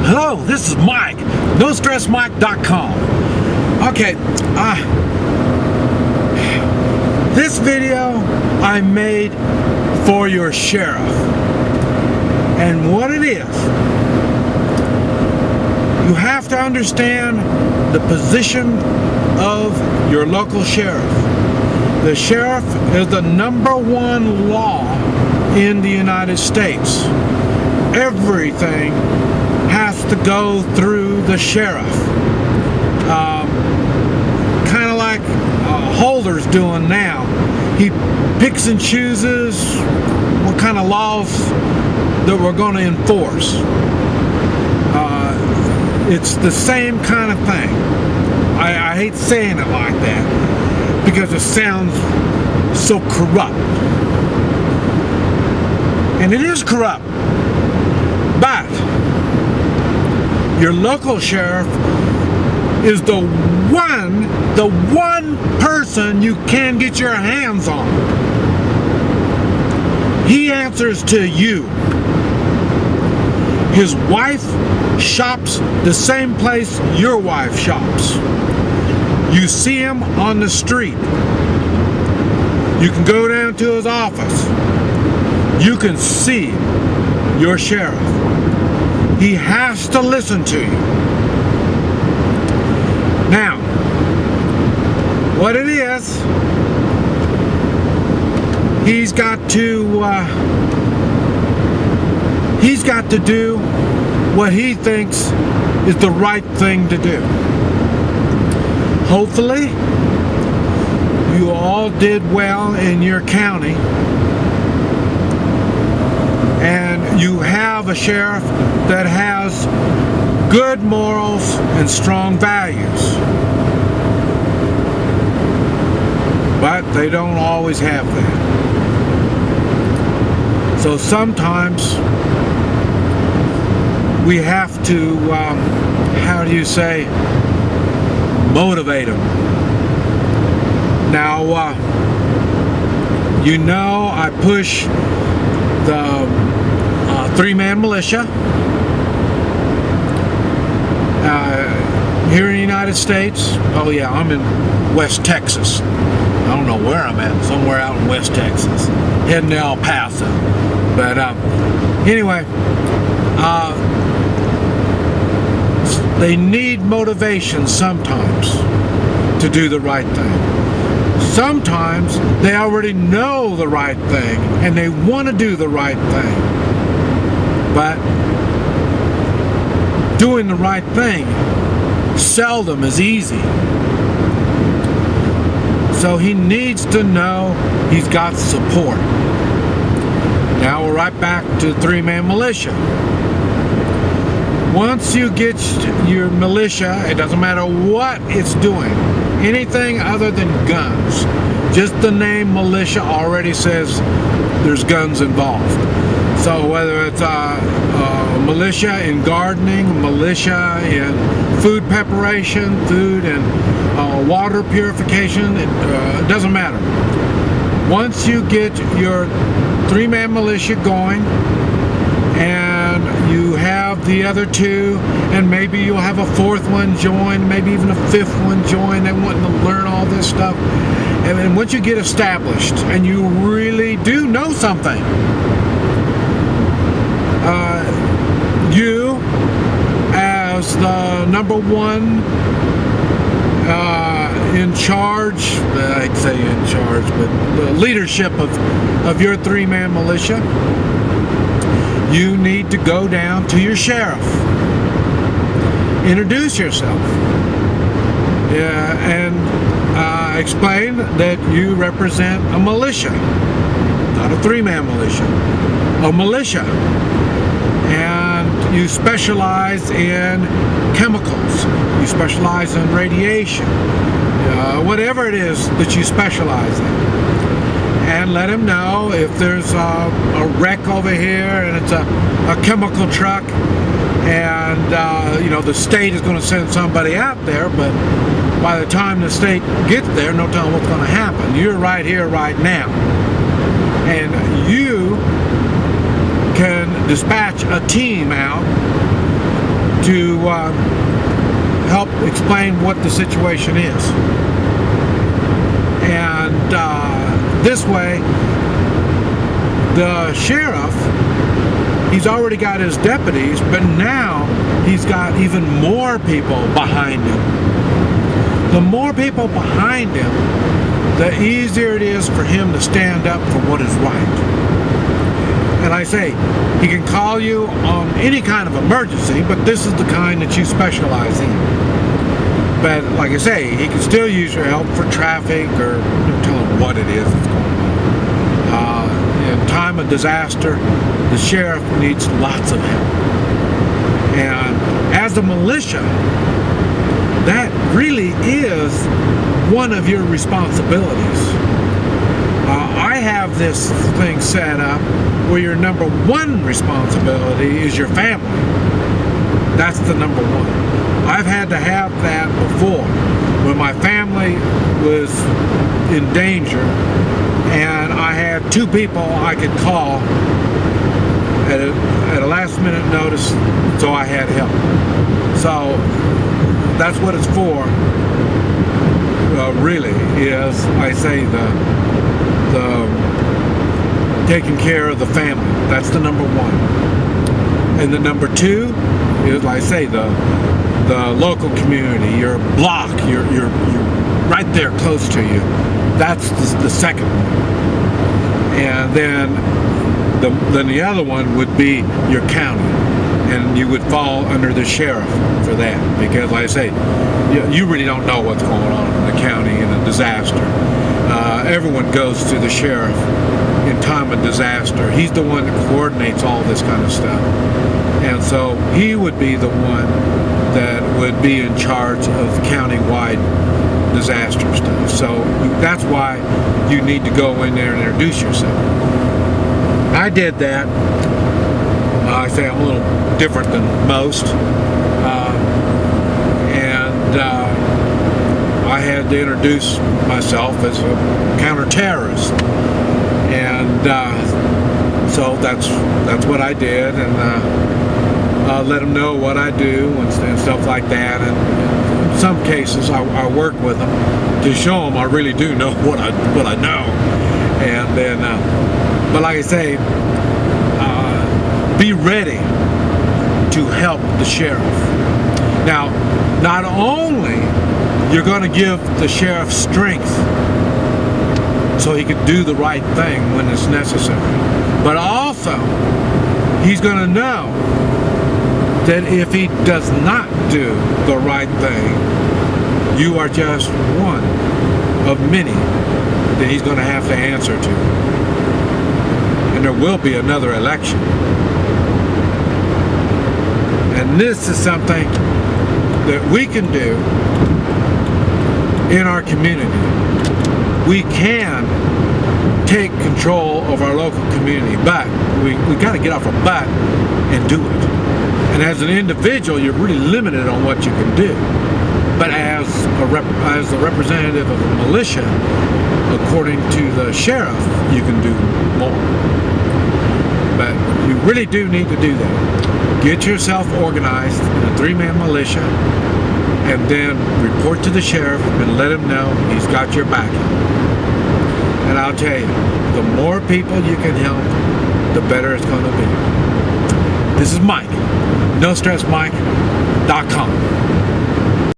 Hello, this is Mike, NoStressMike.com. Okay, this video I made for your sheriff. And what it is, you have to understand the position of your local sheriff. The sheriff is the #1 law in the United States. Everything has to go through the sheriff. Kind of like Holder's doing now. He picks and chooses what kind of laws that we're going to enforce. It's the same kind of thing. I hate saying it like that because it sounds so corrupt. And it is corrupt. But your local sheriff is the one person you can get your hands on. He answers to you. His wife shops the same place your wife shops. You see him on the street. You can go down to his office. You can see your sheriff. He has to listen to you. Now, what it is, he's got to do what he thinks is the right thing to do. Hopefully, you all did well in your county, and you have a sheriff that has good morals and strong values. But they don't always have that. So sometimes we have to, how do you say, motivate them. Now, you know I push the 3-man militia here in the United States. Oh yeah, I'm in West Texas. I don't know where I'm at, somewhere out in West Texas, heading to El Paso. But anyway, they need motivation sometimes to do the right thing. Sometimes they already know the right thing and they want to do the right thing. But doing the right thing seldom is easy. So he needs to know he's got support. Now we're right back to 3-man militia. Once you get your militia, it doesn't matter what it's doing, anything other than guns. Just the name militia already says there's guns involved. So whether it's militia in gardening, militia in food preparation, food and water purification, it doesn't matter. Once you get your 3-man militia going, and you have the other 2, and maybe you'll have a 4th one join, maybe even a 5th one join. They want to learn all this stuff. And then once you get established and you really do know something, you as the #1 in charge, I'd say in charge, but the leadership of your 3-man militia, you need to go down to your sheriff, introduce yourself, and explain that you represent a militia, not a 3-man militia, a militia, and you specialize in chemicals, you specialize in radiation, whatever it is that you specialize in. And let him know if there's a wreck over here and it's a chemical truck, and you know, the state is going to send somebody out there, but by the time the state gets there, no telling what's going to happen. You're right here, right now, and you can dispatch a team out to help explain what the situation is. And this way, the sheriff, he's already got his deputies, but now he's got even more people behind him. The more people behind him, the easier it is for him to stand up for what is right. And I say, he can call you on any kind of emergency, but this is the kind that you specialize in. But like I say, he can still use your help for traffic or tell him what it is that's going on. In time of disaster, the sheriff needs lots of help. And as a militia, that really is one of your responsibilities. I have this thing set up where your number one responsibility is your family. That's the number one. I've had to have that before when my family was in danger and I had two people I could call at a last minute notice, so I had help. So that's what it's for, really, is, I say, the taking care of the family. That's the number one. And the number two is, like I say, the local community, your block, you're right there close to you. That's the second one. And then the other one would be your county, and you would fall under the sheriff for that, because like I say, you really don't know what's going on in the county in a disaster. Everyone goes to the sheriff in time of disaster. He's the one that coordinates all this kind of stuff, and so he would be the one that would be in charge of county-wide disaster stuff. So that's why you need to go in there and introduce yourself. I did that. I say I'm a little different than most, and I had to introduce myself as a counter-terrorist, and so that's what I did, and let them know what I do and stuff like that. And in some cases, I work with them to show them I really do know what I know, and then, but like I say, be ready to help the sheriff. Now, not only you're going to give the sheriff strength so he can do the right thing when it's necessary, but also he's going to know that if he does not do the right thing, you are just one of many that he's going to have to answer to. And there will be another election. And this is something that we can do in our community. We can take control of our local community, but we got to get off our butt and do it. And as an individual, you're really limited on what you can do. But as the representative of a militia, according to the sheriff, you can do more. But you really do need to do that. Get yourself organized in a 3-man militia, and then report to the sheriff and let him know he's got your backing. And I'll tell you, the more people you can help, the better it's going to be. This is Mike, NoStressMike.com.